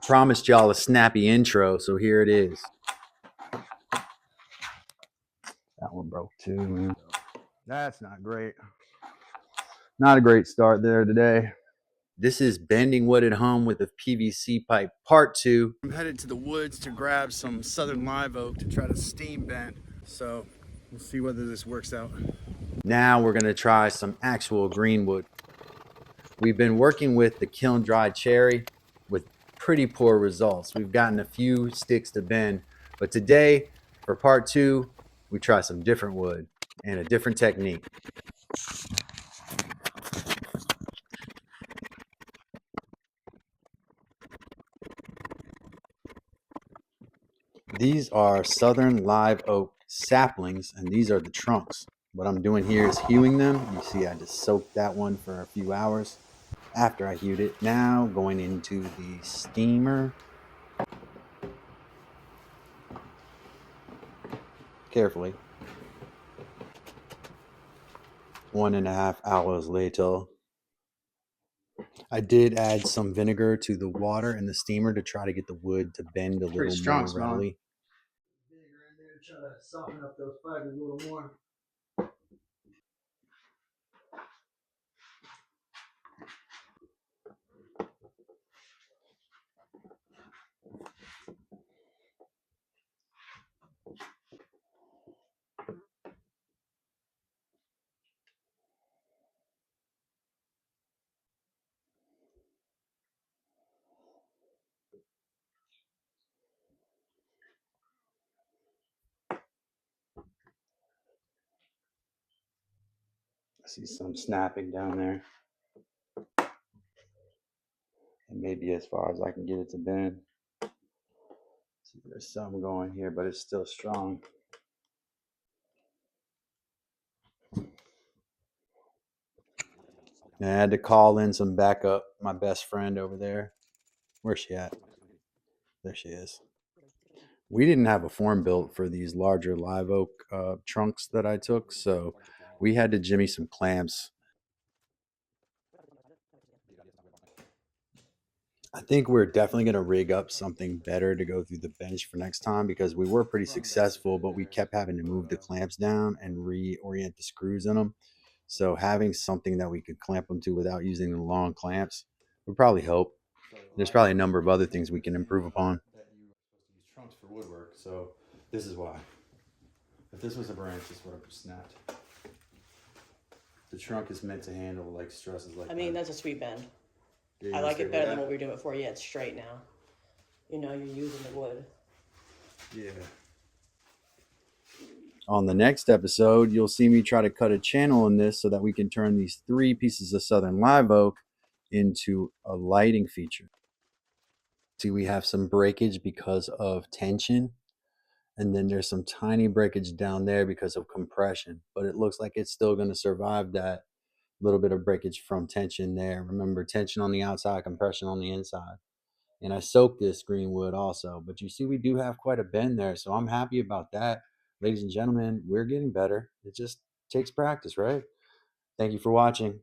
Promised y'all a snappy intro, so here it is. That one broke too, man. That's not great. Not a great start there today. This is bending wood at home with a PVC pipe, part 2. I'm headed to the woods to grab some southern live oak to try to steam bend. So we'll see whether this works out. Now we're gonna try some actual green wood. We've been working with the kiln dried cherry with pretty poor results. We've gotten a few sticks to bend, but today for part 2, we try some different wood and a different technique. These are southern live oak saplings, and these are the trunks. What I'm doing here is hewing them. You see I just soaked that one for a few hours after I hewed it. Now going into the steamer. Carefully. 1.5 hours later. I did add some vinegar to the water in the steamer to try to get the wood to bend a little more readily. Vinegar in there to try to soften up those fibers a little more. I see some snapping down there. And maybe as far as I can get it to bend. See, there's some going here, but it's still strong. And I had to call in some backup. My best friend over there. Where's she at? There she is. We didn't have a form built for these larger live oak trunks that I took, so we had to jimmy some clamps. I think we're definitely going to rig up something better to go through the bench for next time because we were pretty successful, but we kept having to move the clamps down and reorient the screws in them. So having something that we could clamp them to without using the long clamps would probably help. There's probably a number of other things we can improve upon. Use trunks for woodwork, so this is why. If this was a branch, this would have snapped. The trunk is meant to handle like stresses like that. I mean, that's a sweet bend. Yeah, I like it better than what we were doing before. Yeah, it's straight now. You know, you're using the wood. Yeah. On the next episode, you'll see me try to cut a channel in this so that we can turn these 3 pieces of southern live oak into a lighting feature. See, we have some breakage because of tension, and then there's some tiny breakage down there because of compression, but it looks like it's still going to survive that little bit of breakage from tension there. Remember, tension on the outside, compression on the inside. And I soaked this green wood also, but you see we do have quite a bend there, so I'm happy about that. Ladies and gentlemen, we're getting better. It just takes practice, right? Thank you for watching.